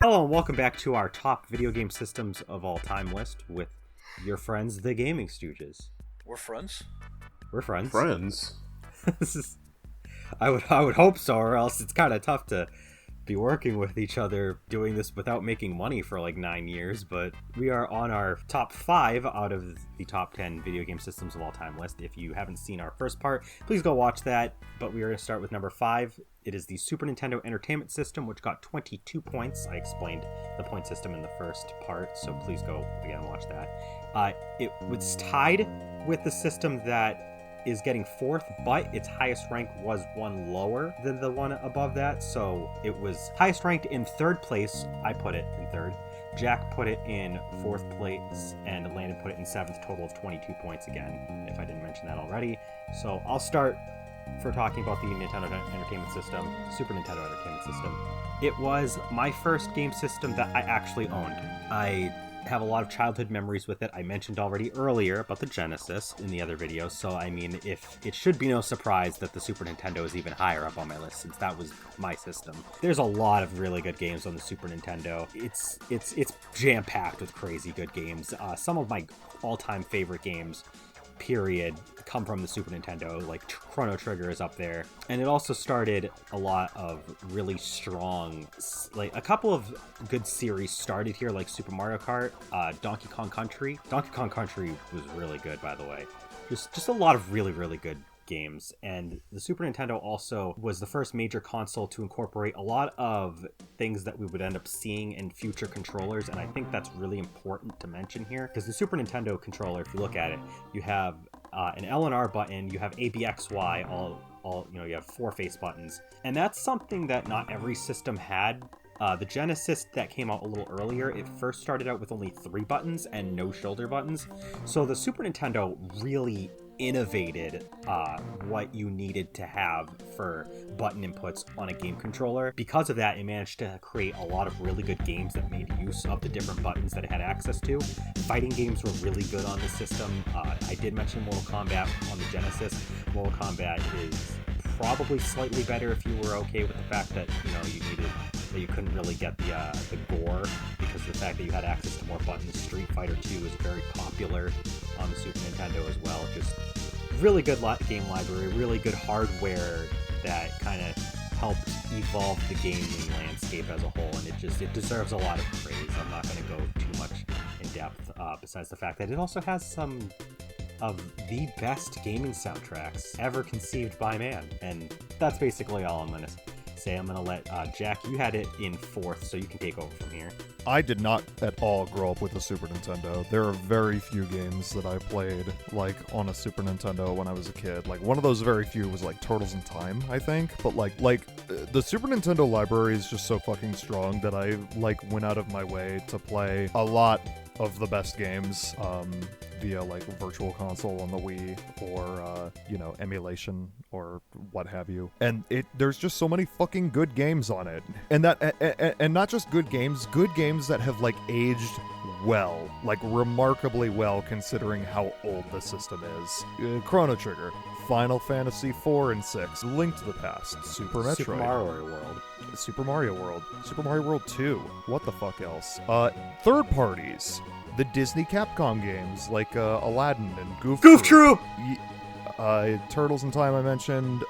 Hello and welcome back to our top video game systems of all time list with your friends, the Gaming Stooges. We're friends? We're friends. Friends? I would hope so, or else it's kind of tough to be working with each other doing this without making money for like 9 years, but we are on our top 5 out of the top 10 video game systems of all time list. If you haven't seen our first part, please go watch that, but we are going to start with number 5. It is the Super Nintendo Entertainment System, which got 22 points. I explained the point system in the first part, so please go again watch that. It was tied with the system that is getting 4th, but its highest rank was one lower than the one above that, so it was highest ranked in 3rd place. I put it in 3rd. Jack put it in 4th place, and Landon put it in 7th, total of 22 points again, if I didn't mention that already. So I'll start for talking about the Nintendo Entertainment System, Super Nintendo Entertainment System. It was my first game system that I actually owned. I have a lot of childhood memories with it. I mentioned already earlier about the Genesis in the other video, so I mean, if it should be no surprise that the Super Nintendo is even higher up on my list, since that was my system. There's a lot of really good games on the Super Nintendo. It's jam-packed with crazy good games. Some of my all-time favorite games, period, come from the Super Nintendo. Like Chrono Trigger is up there, and it also started a lot of really strong, like a couple of good series started here, like Super Mario Kart, Donkey Kong Country was really good, by the way. Just a lot of really good games. And the Super Nintendo also was the first major console to incorporate a lot of things that we would end up seeing in future controllers, and I think that's really important to mention here, because the Super Nintendo controller, if you look at it, you have an L and R button, you have A, B, X, Y, all you have 4 face buttons, and that's something that not every system had. The Genesis that came out a little earlier, it first started out with only 3 buttons and no shoulder buttons. So the Super Nintendo really innovated what you needed to have for button inputs on a game controller. Because of that, it managed to create a lot of really good games that made use of the different buttons that it had access to. Fighting games were really good on the system. I did mention Mortal Kombat on the Genesis. Mortal Kombat is probably slightly better if you were okay with the fact that you couldn't really get the gore, because of the fact that you had access to more buttons. Street Fighter 2 is very popular on the Super Nintendo as well. Just really good game library, really good hardware that kind of helped evolve the gaming landscape as a whole, and it deserves a lot of praise. I'm not going to go too much in depth, besides the fact that it also has some of the best gaming soundtracks ever conceived by man, and that's basically all I'm going to say. I'm going to let Jack, you had it in 4th, so you can take over from here. I did not at all grow up with a Super Nintendo. There are very few games that I played, like, on a Super Nintendo when I was a kid. Like, one of those very few was, like, Turtles in Time, I think. But, the Super Nintendo library is just so fucking strong that I, went out of my way to play a lot of the best games, via, Virtual Console on the Wii, or, emulation, or what have you. And there's just so many fucking good games on it. And not just good games that have, aged well, remarkably well, considering how old the system is. Chrono Trigger, Final Fantasy 4 and 6, Link to the Past, Super Metroid, Super Mario World, Super Mario World 2, what the fuck else? Third parties, the Disney Capcom games, like Aladdin and Goof Troop! Turtles in Time I mentioned,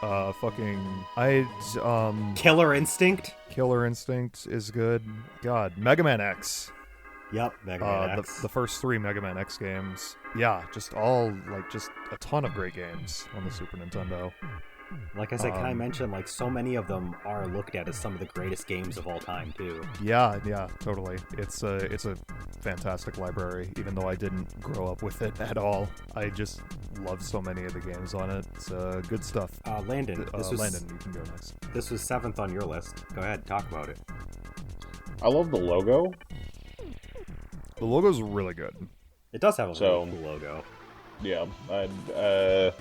Killer Instinct? Killer Instinct is good. God, Mega Man X. Yep, Mega Man X. The first 3 Mega Man X games. Yeah, just all, just a ton of great games on the Super Nintendo. Like I said, can I mention, so many of them are looked at as some of the greatest games of all time, too. Yeah, totally. It's a fantastic library, even though I didn't grow up with it at all. I just love so many of the games on it. It's good stuff. Landon, Landon, you can go next. This was 7th on your list. Go ahead, talk about it. I love the logo. The logo's really good. It does have a really cool logo. Yeah,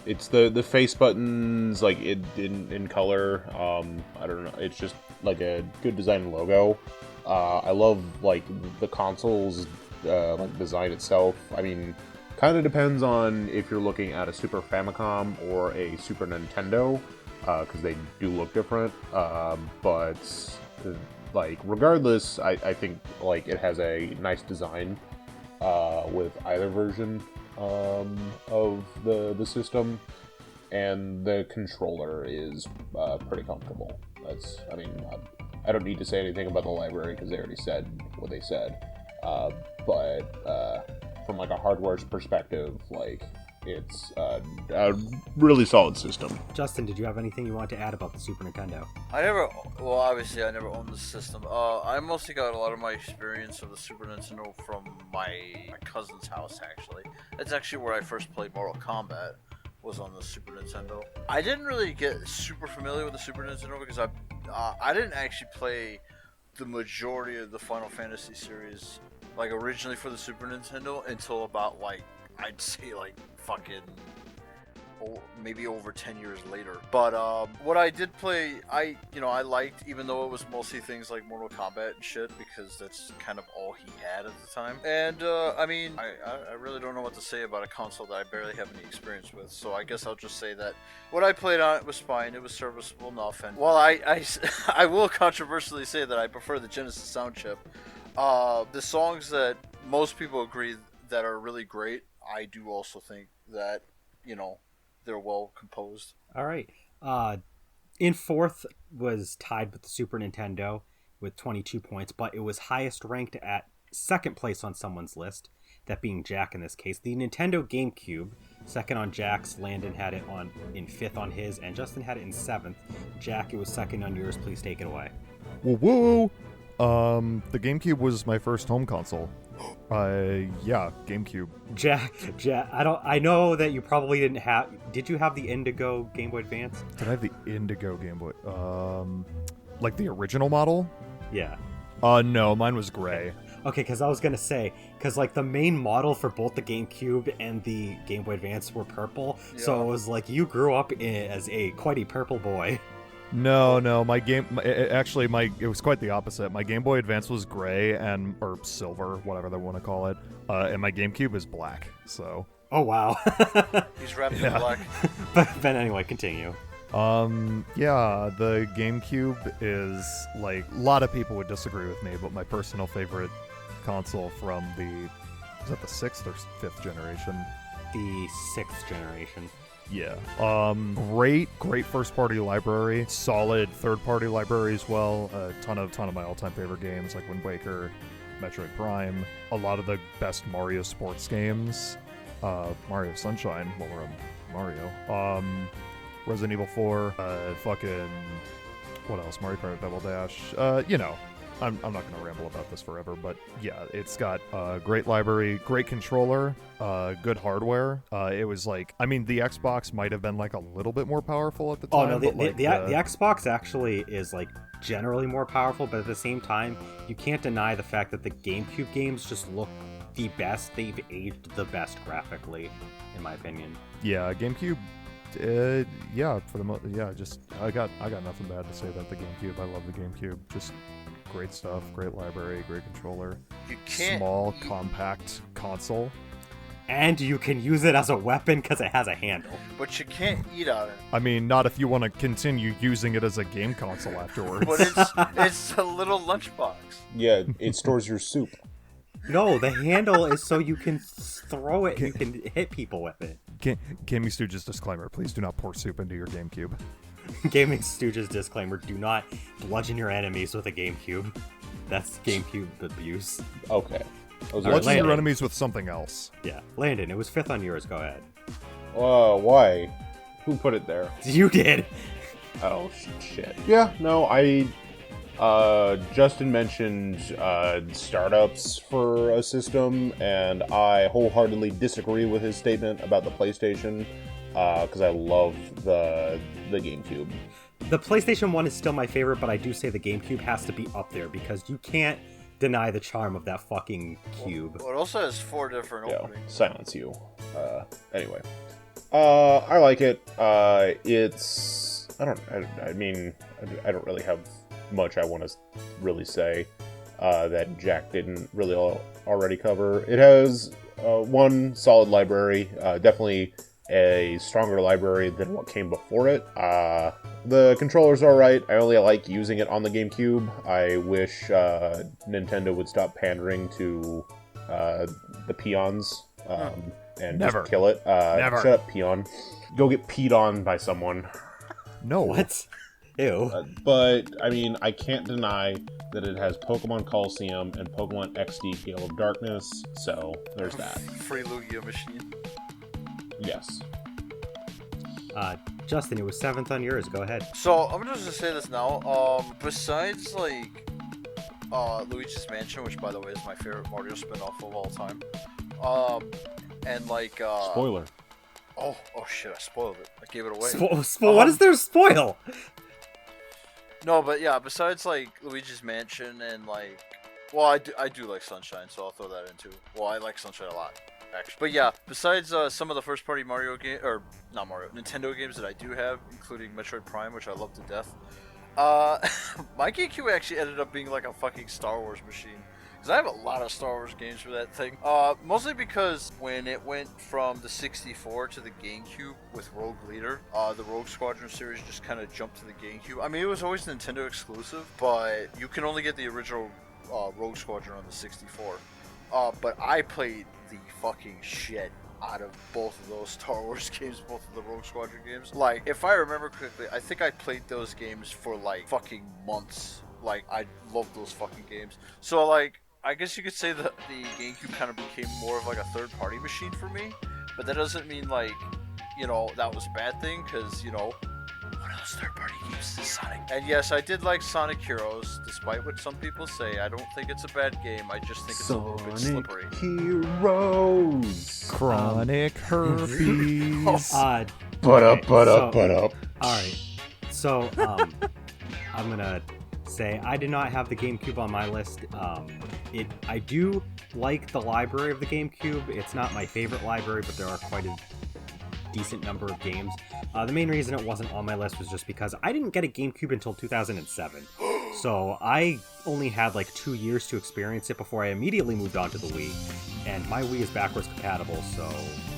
it's the face buttons, in color. I don't know. It's just a good design logo. I love the console's design itself. I mean, kind of depends on if you're looking at a Super Famicom or a Super Nintendo, because they do look different. But like, regardless, I think, like, it has a nice design with either version of the system, and the controller is pretty comfortable. I mean, I don't need to say anything about the library because they already said what they said. But from like a hardware's perspective, like, it's a really solid system. Justin, did you have anything you want to add about the Super Nintendo? Obviously I never owned the system. I mostly got a lot of my experience of the Super Nintendo from my cousin's house, actually. That's actually where I first played Mortal Kombat, was on the Super Nintendo. I didn't really get super familiar with the Super Nintendo because I didn't actually play the majority of the Final Fantasy series, like, originally for the Super Nintendo until about, like, I'd say, like, fucking maybe over 10 years later. But what I did play, I liked, even though it was mostly things like Mortal Kombat and shit, because that's kind of all he had at the time. And I mean, I really don't know what to say about a console that I barely have any experience with, so I guess I'll just say that what I played on it was fine. It was serviceable enough. And while I will controversially say that I prefer the Genesis sound chip, the songs that most people agree that are really great, I do also think that, they're well composed. All right. In fourth was tied with the Super Nintendo with 22 points, but it was highest ranked at second place on someone's list, that being Jack in this case. The Nintendo GameCube, second on Jack's. Landon had it in fifth on his, and Justin had it in seventh. Jack, it was second on yours. Please take it away. Woo! The GameCube was my first home console. Yeah, GameCube. Jack, I know that you probably didn't have. Did you have the Indigo Game Boy Advance? Did I have the Indigo Game Boy? Like the original model? Yeah. No, mine was gray. Okay, because I was gonna say, because like the main model for both the GameCube and the Game Boy Advance were purple, yeah. So it was like you grew up as quite a purple boy. No, it was quite the opposite. My Game Boy Advance was gray or silver, whatever they want to call it, and my GameCube is black. So. Oh wow. He's wrapped in black. But anyway, continue. Yeah, the GameCube is, like, a lot of people would disagree with me, but my personal favorite console from is that the 6th or 5th generation? The 6th generation. Yeah. Great first-party library. Solid third-party library as well. A ton of my all-time favorite games, like Wind Waker, Metroid Prime. A lot of the best Mario sports games. Mario Sunshine, while we're on Mario. Resident Evil 4. What else? Mario Kart Double Dash. I'm not going to ramble about this forever, but yeah, it's got a great library, great controller, good hardware. It was like, I mean, the Xbox might have been like a little bit more powerful at the time. Oh no, the Xbox actually is like generally more powerful, but at the same time, you can't deny the fact that the GameCube games just look the best. They've aged the best graphically, in my opinion. Yeah, GameCube. I got nothing bad to say about the GameCube. I love the GameCube. Just great stuff, great library, great controller. Small, compact console. And you can use it as a weapon because it has a handle. But you can't eat on it. I mean, not if you want to continue using it as a game console afterwards. But it's a little lunchbox. Yeah, it stores your soup. No, the handle is so you can throw it and you can hit people with it. GamingStooges disclaimer, please do not pour soup into your GameCube. GamingStooges disclaimer, do not bludgeon your enemies with a GameCube. That's GameCube abuse. Okay. Bludgeon your enemies with something else. Yeah. Landon, it was 5th on yours, go ahead. Why? Who put it there? You did! Oh, shit. Yeah, no, Justin mentioned startups for a system, and I wholeheartedly disagree with his statement about the PlayStation, because I love the GameCube. The PlayStation 1 is still my favorite, but I do say the GameCube has to be up there, because you can't deny the charm of that fucking cube. Well, it also has 4 different openings. Silence you. Anyway. I like it. It's... I don't really have much I want to really say that Jack didn't really already cover. It has one solid library, definitely a stronger library than what came before it. The controller's alright. I only like using it on the GameCube. I wish Nintendo would stop pandering to the peons and Never. just kill it. Never. Shut up, peon. Go get peed on by someone. No. What? Ew. But, I mean, I can't deny that it has Pokemon Coliseum and Pokemon XD Gale of Darkness, so there's that. Free Lugia machine. Yes. Justin, it was 7th on yours. Go ahead. So I'm just gonna say this now. Besides like Luigi's Mansion, which by the way is my favorite Mario spin-off of all time. And like Spoiler. Oh shit! I spoiled it. I gave it away. What is there to spoil? No, but yeah. Besides like Luigi's Mansion and like, well, I do like Sunshine, so I'll throw that in too. Well, I like Sunshine a lot, actually. But yeah, besides some of the first-party Nintendo games that I do have, including Metroid Prime, which I love to death. My GameCube actually ended up being like a fucking Star Wars machine. Because I have a lot of Star Wars games for that thing. Mostly because when it went from the 64 to the GameCube with Rogue Leader, the Rogue Squadron series just kind of jumped to the GameCube. I mean, it was always Nintendo exclusive, but you can only get the original Rogue Squadron on the 64. But I played the fucking shit out of both of those Star Wars games, both of the Rogue Squadron games. Like, if I remember correctly, I think I played those games for like fucking months. Like, I love those fucking games. So like, I guess you could say that the GameCube kind of became more of like a third-party machine for me, but that doesn't mean like, you know, that was a bad thing, because, you know, one of those third-party games is Sonic. And yes, I did like Sonic Heroes, despite what some people say. I don't think it's a bad game, I just think it's a little bit slippery. Heroes. Chronic herpes. Butt up. Alright, so, I'm gonna say I did not have the GameCube on my list. I do like the library of the GameCube. It's not my favorite library, but there are quite a decent number of games. The main reason it wasn't on my list was just because I didn't get a GameCube until 2007. So I only had like 2 years to experience it before I immediately moved on to the Wii. And my Wii is backwards compatible, so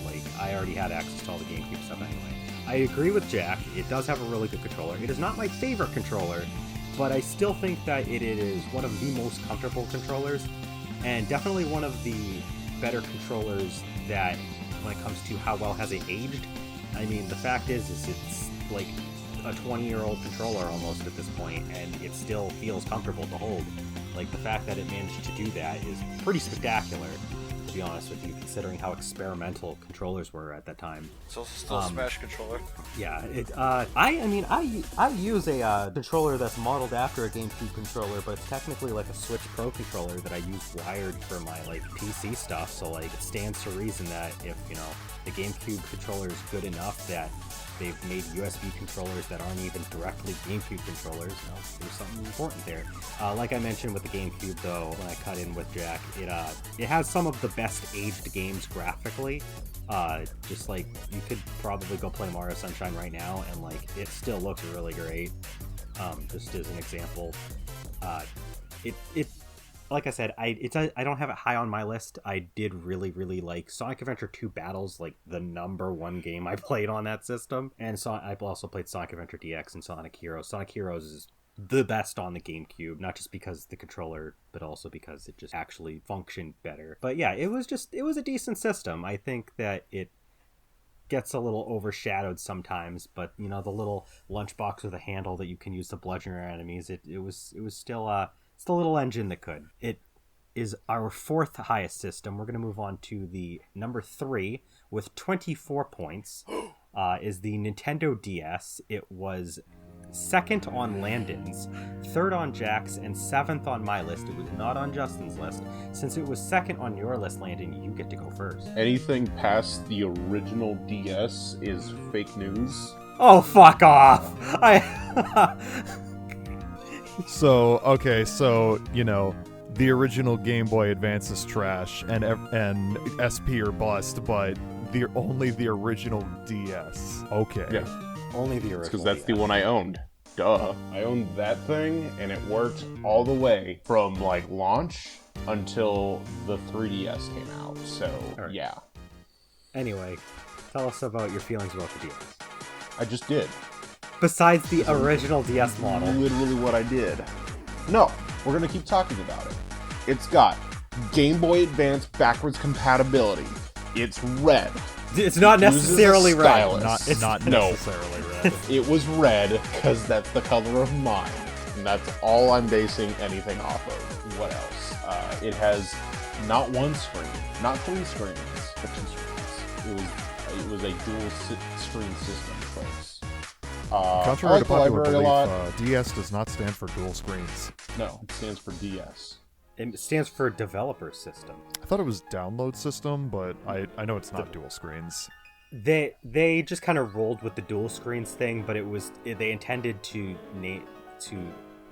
like I already had access to all the GameCube stuff anyway. I agree with Jack. It does have a really good controller. It is not my favorite controller, but I still think that it is one of the most comfortable controllers, and definitely one of the better controllers that, when it comes to how well has it aged. I mean, the fact is it's like a 20-year-old controller almost at this point, and it still feels comfortable to hold. Like, the fact that it managed to do that is pretty spectacular, to be honest with you, considering how experimental controllers were at that time. It's also still a Smash controller. Yeah, I use a controller that's modeled after a GameCube controller, but it's technically like a Switch Pro controller that I use wired for my like PC stuff. So like, it stands to reason that if, you know, the GameCube controller is good enough that they've made USB controllers that aren't even directly GameCube controllers, you know, there's something important there. Like I mentioned with the GameCube, though, when I cut in with Jack, it has some of the best aged games graphically. Just like, you could probably go play Mario Sunshine right now, and like, it still looks really great. Just as an example, like I said, I don't have it high on my list. I did really, really like Sonic Adventure 2 Battles, like the #1 game I played on that system. And I also played Sonic Adventure DX and Sonic Heroes. Sonic Heroes is the best on the GameCube, not just because the controller, but also because it just actually functioned better. But yeah, it was a decent system. I think that it gets a little overshadowed sometimes, but you know, the little lunchbox with a handle that you can use to bludgeon your enemies, it was still it's the little engine that could. It is our 4th highest system. We're going to move on to the number 3 with 24 points. Is the Nintendo DS. It was 2nd on Landon's, 3rd on Jack's, and 7th on my list. It was not on Justin's list. Since it was 2nd on your list, Landon, you get to go first. Anything past the original DS is fake news. Oh, fuck off! So, you know, the original Game Boy Advance is trash, and SP are bust, but only the original DS. Okay. Yeah. Only the original. Because that's the one I owned. Duh. I owned that thing, and it worked all the way from, like, launch until the 3DS came out. So, right. Yeah. Anyway, tell us about your feelings about the DS. I just did. Besides the original DS model. Literally what I did. No, we're gonna keep talking about it. It's got Game Boy Advance backwards compatibility. It's red. It's not necessarily red. Not necessarily red. It was red because that's the color of mine, and that's all I'm basing anything off of. What else? It has not one screen, not 3 screens, but 2 screens. It was a dual screen system, folks. Contrary to popular belief, DS does not stand for dual screens. No, it stands for DS. It stands for developer system. I thought it was download system, but I know it's not dual screens. They just kind of rolled with the dual screens thing, but they intended to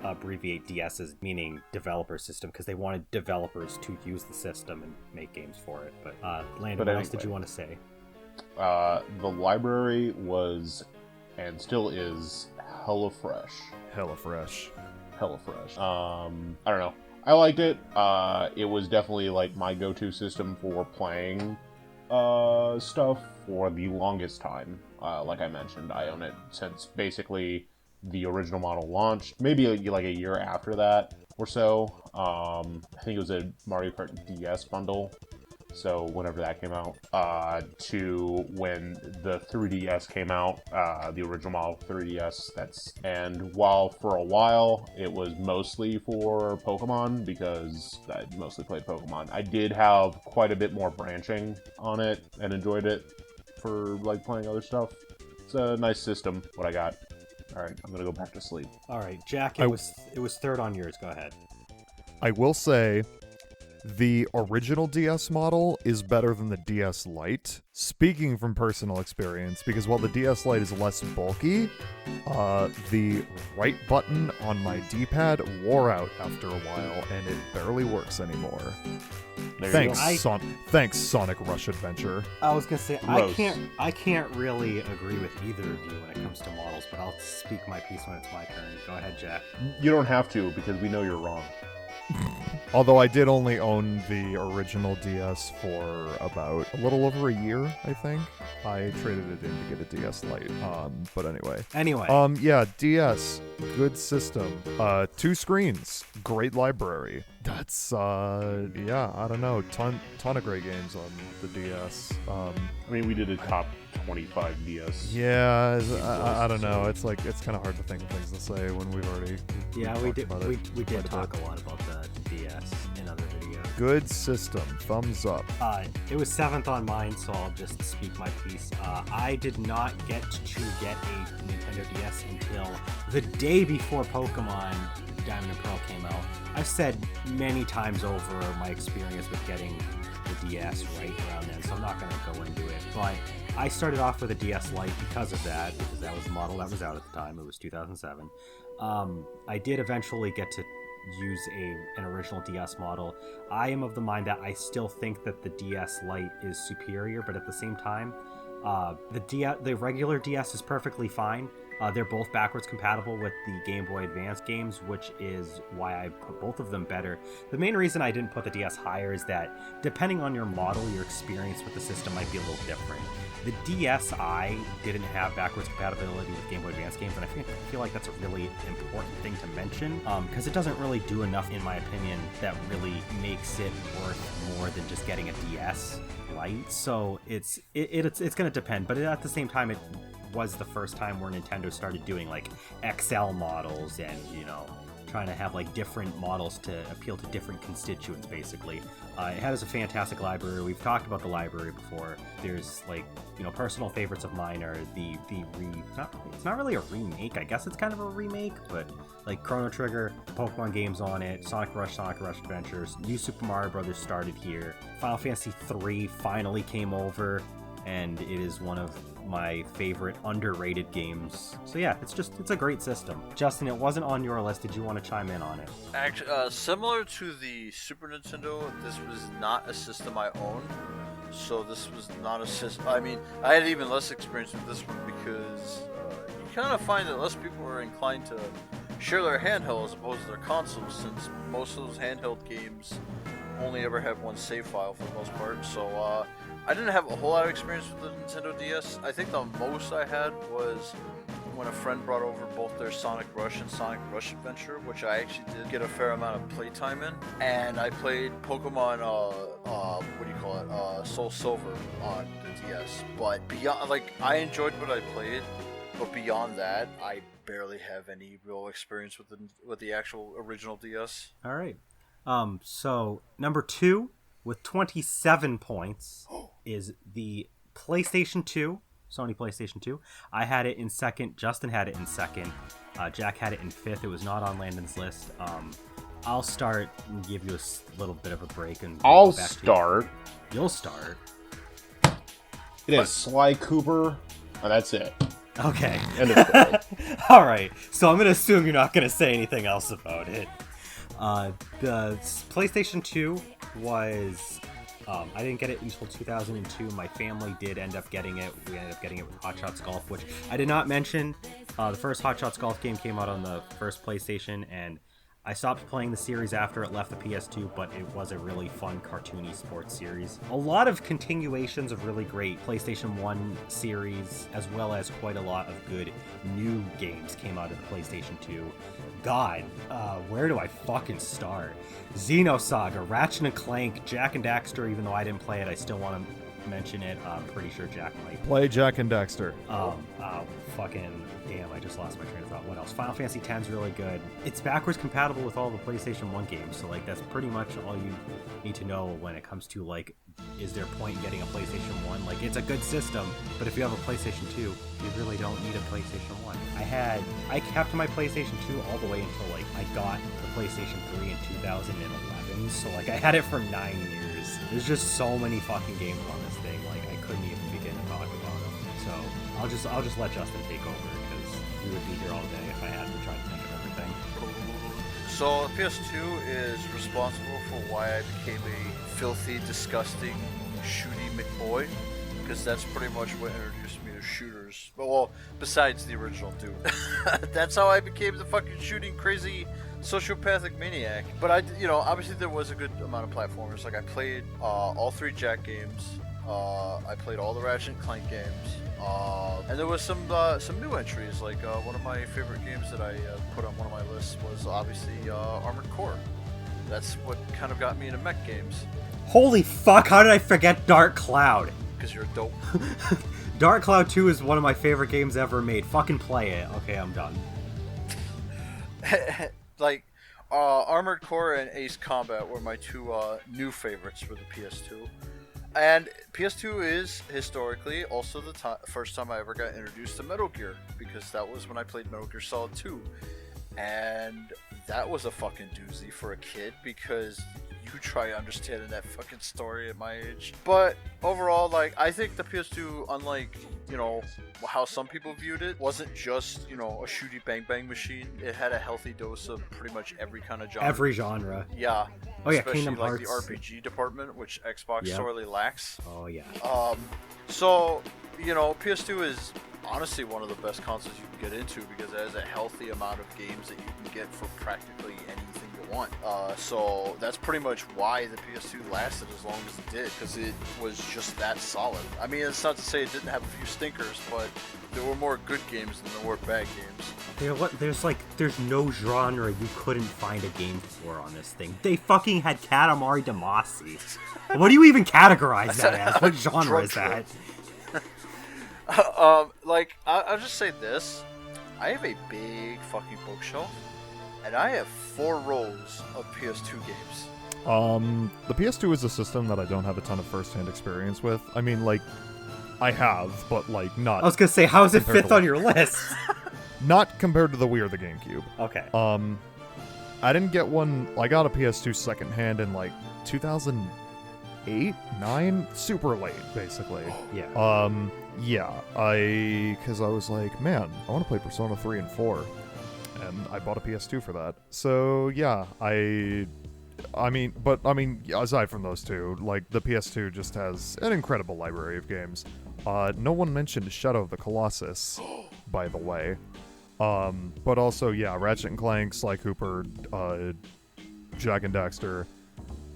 abbreviate DS as meaning developer system because they wanted developers to use the system and make games for it. But Landon, what else did you want to say? The library was and still is hella fresh. Hella fresh. I don't know. I liked it. It was definitely like my go-to system for playing stuff for the longest time. Like I mentioned, I own it since basically the original model launched. Maybe like a year after that or so. I think it was a Mario Kart DS bundle. So whenever that came out, to when the 3DS came out, the original model 3DS, and while for a while it was mostly for Pokemon because I mostly played Pokemon, I did have quite a bit more branching on it and enjoyed it for like playing other stuff. It's a nice system, what I got. Alright, I'm gonna go back to sleep. Alright, Jack, it was third on yours, go ahead. I will say the original DS model is better than the DS Lite. Speaking from personal experience, because while the DS Lite is less bulky, the right button on my D-pad wore out after a while, and it barely works anymore. Thanks, Sonic Rush Adventure. I was gonna say I can't really agree with either of you when it comes to models, but I'll speak my piece when it's my turn. Go ahead, Jack. You don't have to, because we know you're wrong. Although I did only own the original DS for about a little over a year, I think. I traded it in to get a DS Lite. But anyway. Yeah, DS, good system. 2 screens, great library. That's yeah, I don't know, ton of great games on the DS. I mean, we did a top 25 DS. Yeah, I don't know. It's like it's kind of hard to think of things to say when we've already. Yeah, we did talk a lot about the DS in other videos. Good system, thumbs up. It was 7th on mine, so I'll just speak my piece. I did not get to get a Nintendo DS until the day before Pokemon Diamond and Pearl came out. I've said many times over my experience with getting the DS right around then, so I'm not going to go into it. But I started off with a DS Lite because of that, because that was the model that was out at the time. It was 2007. I did eventually get to use an original DS model. I am of the mind that I still think that the DS Lite is superior, but at the same time, the regular DS is perfectly fine. They're both backwards compatible with the Game Boy Advance games, which is why I put both of them better. The main reason I didn't put the DS higher is that depending on your model, your experience with the system might be a little different. The DSi didn't have backwards compatibility with Game Boy Advance games, and I feel like that's a really important thing to mention, because it doesn't really do enough, in my opinion, that really makes it worth more than just getting a DS Lite. So it's going to depend, but at the same time, it was the first time where Nintendo started doing like XL models and, you know, trying to have like different models to appeal to different constituents, basically. It has a fantastic library. We've talked about the library before. There's like, you know, personal favorites of mine are it's not really a remake, I guess it's kind of a remake, but like Chrono Trigger, Pokemon games on it, Sonic Rush Adventures, New Super Mario Bros. Started here, Final Fantasy 3 finally came over, and it is one of my favorite underrated games. So yeah, it's a great system. Justin, it wasn't on your list. Did you want to chime in on it? Actually, similar to the Super Nintendo, this was not a system I owned. So this was not a system. I mean, I had even less experience with this one because you kind of find that less people are inclined to share their handheld as opposed to their consoles, since most of those handheld games only ever have one save file for the most part. So I didn't have a whole lot of experience with the Nintendo DS. I think the most I had was when a friend brought over both their Sonic Rush and Sonic Rush Adventure, which I actually did get a fair amount of playtime in, and I played Pokemon, Soul Silver on the DS. But beyond, like, I enjoyed what I played, but beyond that, I barely have any real experience with the actual original DS. All right. So number 2 with 27 points is the PlayStation 2, Sony PlayStation 2. I had it in second. Justin had it in second. Jack had it in fifth. It was not on Landon's list. I'll start and give you a little bit of a break. And I'll start. You'll start. It is Sly Cooper, and that's it. Okay. End of story. All right. So I'm going to assume you're not going to say anything else about it. The PlayStation 2 was... I didn't get it until 2002. My family did end up getting it. We ended up getting it with Hot Shots Golf, which I did not mention. The first Hot Shots Golf game came out on the first PlayStation, and I stopped playing the series after it left the PS2, but it was a really fun, cartoony sports series. A lot of continuations of really great PlayStation 1 series, as well as quite a lot of good new games came out of the PlayStation 2. God, where do I fucking start? Xenosaga, Ratchet & Clank, Jak and Daxter, even though I didn't play it, I still want to mention it. I'm pretty sure Jack might. Play Jak and Daxter. Fucking damn, I just lost my train of thought. What else? Final Fantasy X's really good. It's backwards compatible with all the PlayStation 1 games, so like that's pretty much all you need to know when it comes to like, is there a point in getting a PlayStation 1? Like, it's a good system, but if you have a PlayStation 2, you really don't need a PlayStation 1. I kept my PlayStation 2 all the way until like I got the PlayStation 3 in 2011, so like I had it for 9 years. There's just so many fucking games on this thing, like I couldn't even begin to talk about them. So I'll just let Justin take over, because we would be here all day if I had to try to think of everything. So PS2 is responsible for why I became a filthy, disgusting, shooty McBoy, because that's pretty much what introduced me to shooters. Well, besides the original Doom. That's how I became the fucking shooting crazy sociopathic maniac. But obviously there was a good amount of platformers. Like I played all 3 Jak games. I played all the Ratchet & Clank games. And there was some new entries. Like one of my favorite games that I put on one of my lists was obviously Armored Core. That's what kind of got me into mech games. Holy fuck, how did I forget Dark Cloud? Because you're dope. Dark Cloud 2 is one of my favorite games ever made. Fucking play it. Okay, I'm done. Like, Armored Core and Ace Combat were my 2 new favorites for the PS2. And PS2 is, historically, also the first time I ever got introduced to Metal Gear, because that was when I played Metal Gear Solid 2. And that was a fucking doozy for a kid, because you try understanding that fucking story at my age. But overall, like, I think the PS2, unlike, how some people viewed it, wasn't just, a shooty bang bang machine. It had a healthy dose of pretty much every kind of genre. Every genre. Yeah. Oh yeah, especially Kingdom like Hearts. the RPG department, which Xbox Yep. sorely lacks. Oh yeah. So, PS2 is honestly one of the best consoles you can get into, because it has a healthy amount of games that you can get for practically anything you want. So that's pretty much why the PS2 lasted as long as it did, because it was just that solid. I mean, it's not to say it didn't have a few stinkers, but there were more good games than there were bad games. There's no genre you couldn't find a game for on this thing. They fucking had Katamari Damacy. What do you even categorize that as? What genre is that? I'll just say this. I have a big fucking bookshelf, and I have 4 rows of PS2 games. The PS2 is a system that I don't have a ton of first-hand experience with. I mean, like, I have, but, like, not... I was gonna say, how is it 5th on your list? Not compared to the Wii or the GameCube. Okay. I didn't get one... I got a PS2 secondhand in, like, 2008? 9? Super late, basically. Yeah. Because I was like, man, I want to play Persona 3 and 4. And I bought a PS2 for that. So, yeah, I mean, aside from those two, like, the PS2 just has an incredible library of games. No one mentioned Shadow of the Colossus, by the way. But also, yeah, Ratchet & Clank, Sly Cooper, Jak and Daxter.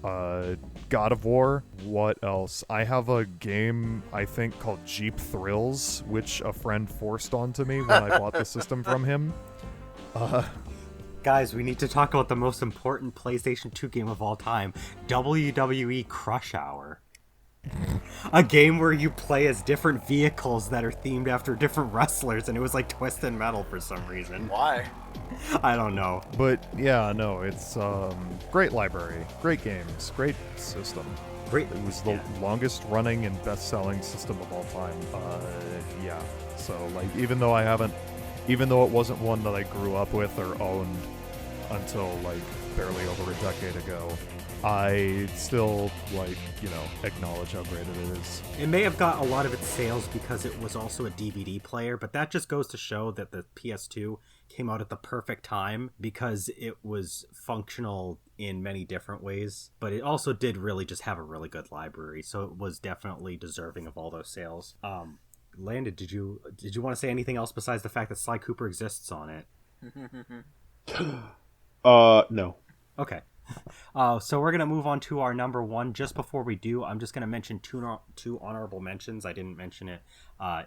God of War. What else? I have a game, I think, called Jeep Thrills, which a friend forced onto me when I bought the system from him. Guys, we need to talk about the most important PlayStation 2 game of all time, WWE Crush Hour. A game where you play as different vehicles that are themed after different wrestlers, and it was like Twisted Metal for some reason. Why? I don't know. But yeah, no, it's great library, great games, great system. Great. It was the longest running and best selling system of all time. Yeah. So like, even though it wasn't one that I grew up with or owned until like barely over a decade ago, I still, like, acknowledge how great it is. It may have got a lot of its sales because it was also a DVD player, but that just goes to show that the PS2 came out at the perfect time because it was functional in many different ways, but it also did really just have a really good library, so it was definitely deserving of all those sales. Landon, did you want to say anything else besides the fact that Sly Cooper exists on it? No. Okay. So we're going to move on to our number one. Just before we do, I'm just going to mention two honorable mentions. I didn't mention it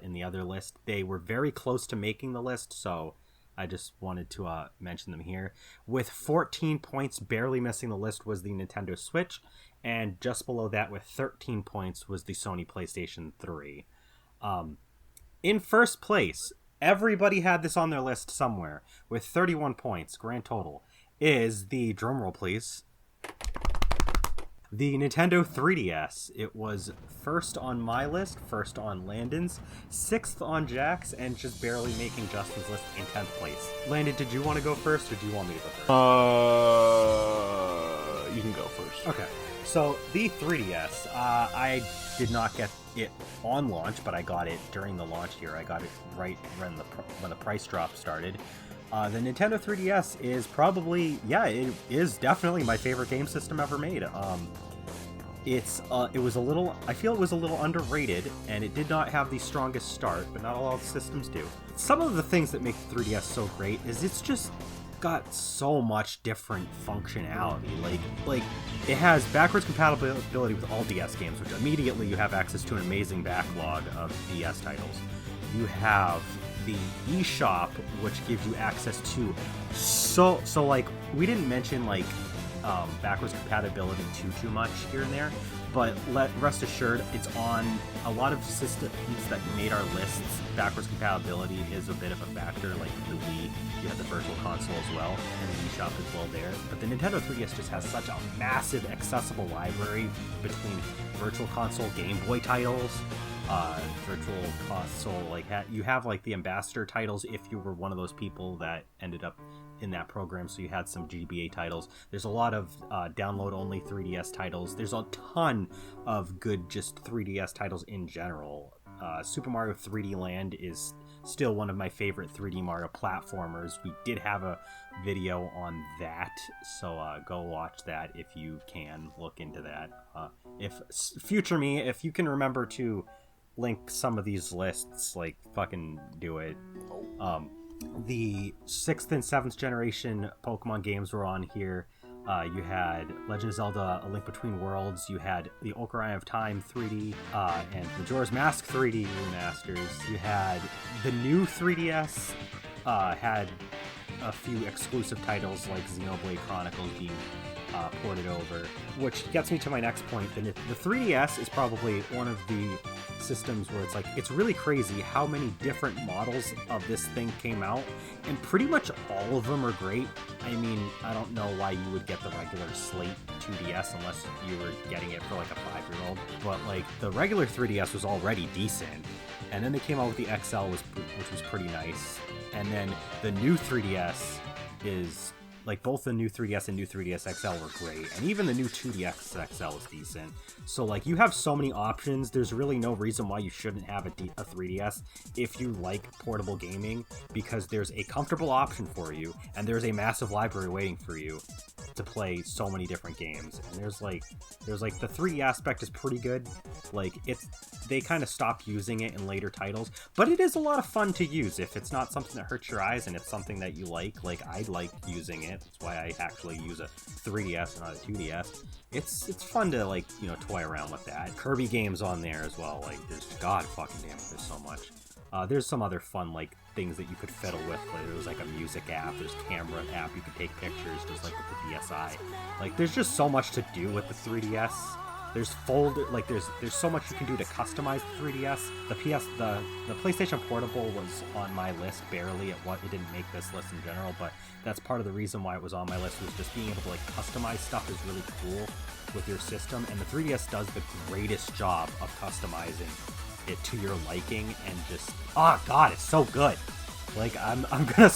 in the other list. They were very close to making the list, so I just wanted to mention them here. With 14 points, barely missing the list, was the Nintendo Switch, and just below that with 13 points was the Sony PlayStation 3. In first place, everybody had this on their list somewhere, with 31 points, grand total, is the, drumroll please, the Nintendo 3DS. It was first on my list, first on Landon's, 6th on Jack's, and just barely making Justin's list in 10th place. Landon, did you want to go first, or do you want me to go first? You can go first. Okay, so the 3DS, I did not get it on launch, but I got it during the launch here. I got it right when the price drop started. The Nintendo 3DS is probably, it is definitely my favorite game system ever made. It was a little, I feel it was a little underrated, and it did not have the strongest start, but not all the systems do. Some of the things that make the 3DS so great is it's just got so much different functionality. Like it has backwards compatibility with all DS games, which immediately you have access to an amazing backlog of DS titles. You have the eShop, which gives you access to so like, we didn't mention like backwards compatibility too much here and there, but rest assured, it's on a lot of systems that made our lists. Backwards compatibility is a bit of a factor. Like the Wii, you have the Virtual Console as well, and the eShop as well there. But the Nintendo 3DS just has such a massive accessible library between Virtual Console, Game Boy titles, Virtual Console, like you have like the Ambassador titles if you were one of those people that ended up in that program, so you had some GBA titles. There's a lot of download only 3DS titles. There's a ton of good just 3DS titles in general. Super Mario 3D Land is still one of my favorite 3D Mario platformers. We did have a video on that, so go watch that if you can. Look into that. If future me, if you can remember to link some of these lists, like fucking do it. The 6th and 7th generation Pokemon games were on here. You had Legend of Zelda: A Link Between Worlds. You had the Ocarina of Time 3D and Majora's Mask 3D remasters. You had the new 3DS had a few exclusive titles like Xenoblade Chronicles being ported over, which gets me to my next point. The 3DS is probably one of the systems where it's like, it's really crazy how many different models of this thing came out, and pretty much all of them are great. I mean, I don't know why you would get the regular Slate 2DS unless you were getting it for like a 5-year-old, but like the regular 3DS was already decent, and then they came out with the XL, which was pretty nice, and then the new 3DS is like, both the new 3DS and new 3DS XL were great, and even the new 2DS XL is decent. So like, you have so many options. There's really no reason why you shouldn't have a 3DS if you like portable gaming, because there's a comfortable option for you, and there's a massive library waiting for you to play so many different games. And there's like the 3D aspect is pretty good. Like, they kind of stopped using it in later titles, but it is a lot of fun to use if it's not something that hurts your eyes and it's something that you like. Like, I like using it. it. That's why I actually use a 3DS and not a 2DS. It's fun to, like, you know, toy around with that. Kirby games on there as well. Like, there's, god fucking damn it, there's so much. There's some other fun, like, things that you could fiddle with. Like, there's, like, a music app. There's camera app. You could take pictures, just like with the DSi. Like, there's just so much to do with the 3DS. There's there's so much you can do to customize the 3DS. The PlayStation Portable was on my list barely. It didn't make this list in general, but that's part of the reason why it was on my list, was just being able to, like, customize stuff is really cool with your system, and the 3DS does the greatest job of customizing it to your liking, and just, oh god, it's so good. Like, I'm gonna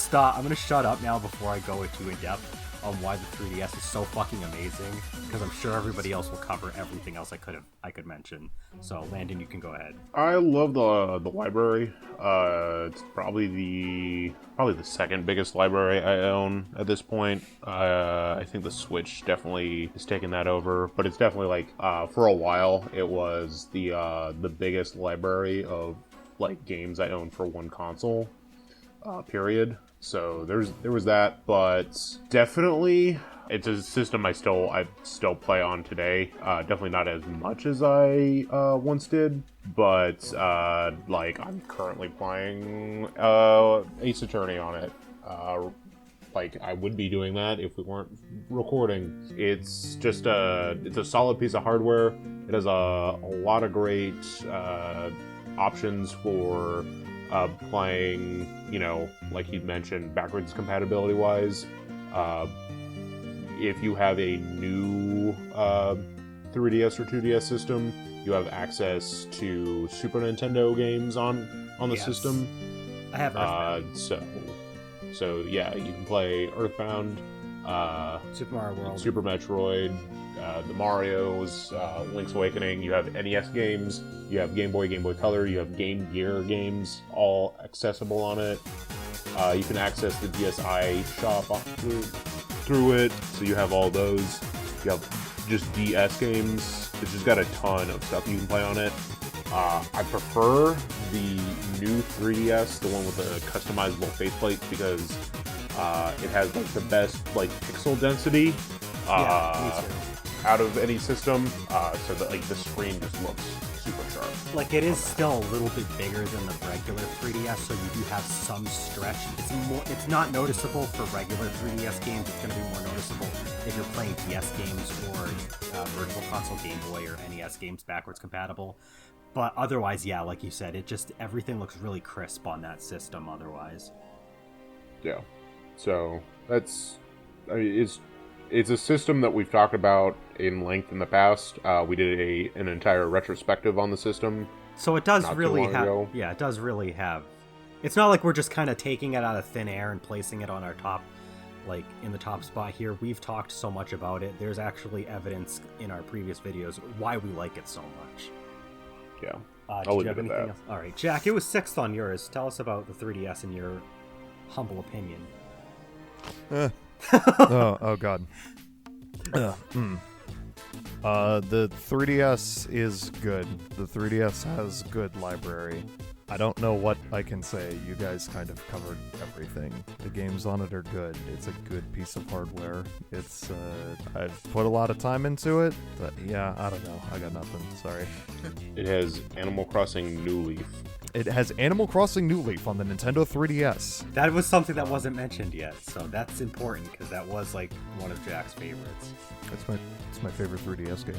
shut up now before I go too in depth on why the 3DS is so fucking amazing, because I'm sure everybody else will cover everything else I could mention. So Landon, you can go ahead. I love the library. It's probably the second biggest library I own at this point. I think the Switch definitely has taken that over, but it's definitely, like, for a while it was the biggest library of, like, games I own for one console. Period. So there was that, but definitely it's a system I still play on today. Definitely not as much as I once did, but like, I'm currently playing Ace Attorney on it. Like, I would be doing that if we weren't recording. It's just it's a solid piece of hardware. It has a lot of great options for playing, you know, like you mentioned, backwards compatibility wise. If you have a new 3DS or 2DS system, you have access to Super Nintendo games on the system. I have Earthbound. So yeah, you can play Earthbound, Super Mario World, Super Metroid, the Marios, Link's Awakening. You have NES games, you have Game Boy, Game Boy Color, you have Game Gear games, all accessible on it. You can access the DSi shop through it, so you have all those. You have just DS games. It's just got a ton of stuff you can play on it. I prefer the new 3DS, the one with the customizable faceplate, because it has, like, the best, like, pixel density out of any system, so that, like, the screen just looks super sharp. Like, it is still a little bit bigger than the regular 3DS, so you do have some stretch. It's not noticeable for regular 3DS games. It's going to be more noticeable if you're playing DS games or Virtual Console Game Boy or NES games backwards compatible. But otherwise, yeah, like you said, everything looks really crisp on that system otherwise. Yeah. So it's a system that we've talked about in length in the past. We did an entire retrospective on the system. So it does really have... Yeah, it does really have... It's not like we're just kind of taking it out of thin air and placing it on our top, like, in the top spot here. We've talked so much about it. There's actually evidence in our previous videos why we like it so much. Yeah. Did you have anything else? All right, Jack, it was 6th on yours. Tell us about the 3DS in your humble opinion. oh god. The 3DS is good. The 3DS has good library. I don't know what I can say. You guys kind of covered everything. The games on it are good. It's a good piece of hardware. It's I've put a lot of time into it, but yeah, I don't know. I got nothing. Sorry. It has Animal Crossing New Leaf. It has Animal Crossing New Leaf on the Nintendo 3DS. That was something that wasn't mentioned yet, so that's important because that was, like, one of Jack's favorites. It's my favorite 3DS game.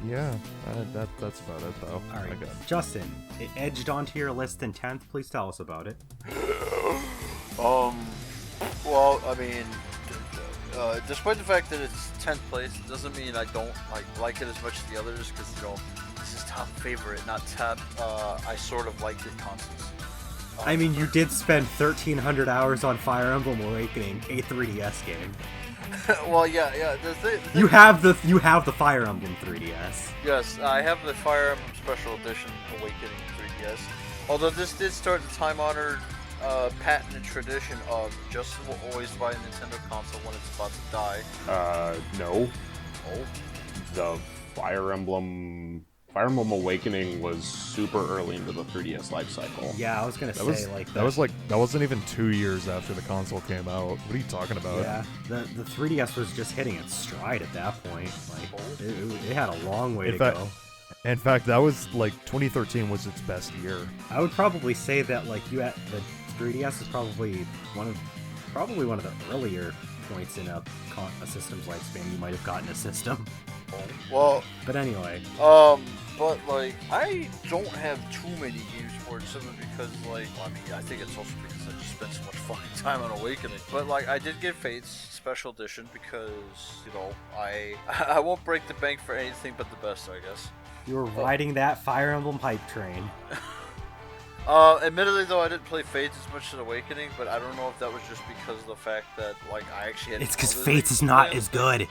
Yeah, that's about it though. All right, Justin, it edged onto your list in 10th. Please tell us about it. Well, I mean, despite the fact that it's 10th place, it doesn't mean I don't like it as much as the others, because, you know, this is top favorite, not top. I sort of liked it constantly. I mean, you did spend 1,300 hours on Fire Emblem Awakening, a 3DS game. Well, yeah. You have the Fire Emblem 3DS. Yes, I have the Fire Emblem Special Edition Awakening 3DS. Although this did start the time-honored patent and tradition of Justin will always buy a Nintendo console when it's about to die. No. Oh. The Fire Emblem Fire Emblem Awakening was super early into the 3DS life cycle. Yeah, I was gonna say that wasn't even 2 years after the console came out. What are you talking about? Yeah, the 3DS was just hitting its stride at that point. Like it had a long way to go. In fact, that was like 2013 was its best year. I would probably say that like the 3DS is probably one of the earlier points in a system's lifespan you might have gotten a system. Well, but anyway. But like I don't have too many games for it simply because like I think it's also because I just spent so much fucking time on Awakening. But like I did get Fates Special Edition because I won't break the bank for anything but the best, I guess. You were riding that Fire Emblem hype train. Admittedly though, I didn't play Fates as much as Awakening, but I don't know if that was just because of the fact that like I actually had. It's because Fates is not as good.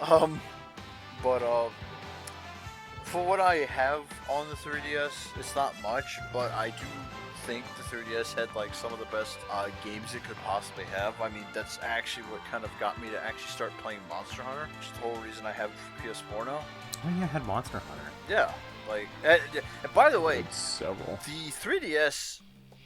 But for what I have on the 3DS, it's not much, but I do think the 3DS had like some of the best games it could possibly have. I mean, that's actually what kind of got me to actually start playing Monster Hunter, which is the whole reason I have PS4 now. Oh yeah, I had Monster Hunter. Yeah, like, and by the way, several. The 3DS,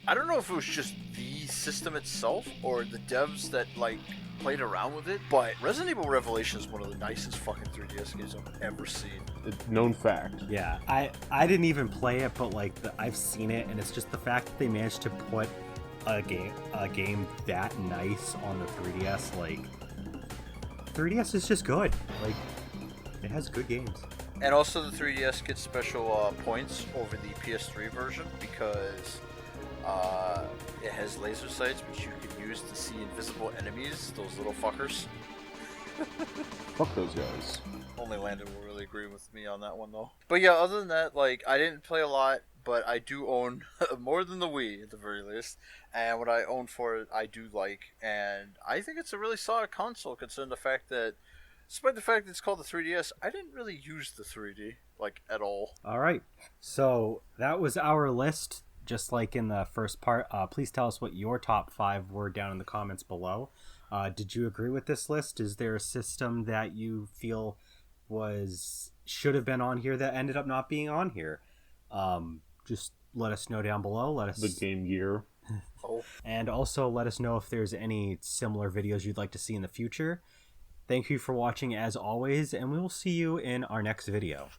I don't know if it was just the system itself or the devs that like played around with it, but Resident Evil Revelation is one of the nicest fucking 3DS games I've ever seen. It's known fact. Yeah, I didn't even play it, but like I've seen it, and it's just the fact that they managed to put a game that nice on the 3DS. Like 3DS is just good. Like it has good games. And also the 3DS gets special points over the PS3 version because it has laser sights which you can use to see invisible enemies, those little fuckers. Fuck those guys. Only Landon will really agree with me on that one though. But yeah, other than that, like I didn't play a lot, but I do own more than the Wii at the very least. And what I own for it, I do like, and I think it's a really solid console considering the fact that, despite the fact that it's called the 3DS, I didn't really use the 3D like at all. All right, so that was our list. Just like in the first part, please tell us what your top 5 were down in the comments below. Did you agree with this list? Is there a system that you feel should have been on here that ended up not being on here? Just let us know down below. The Game Gear. And also let us know if there's any similar videos you'd like to see in the future. Thank you for watching as always, and we will see you in our next video.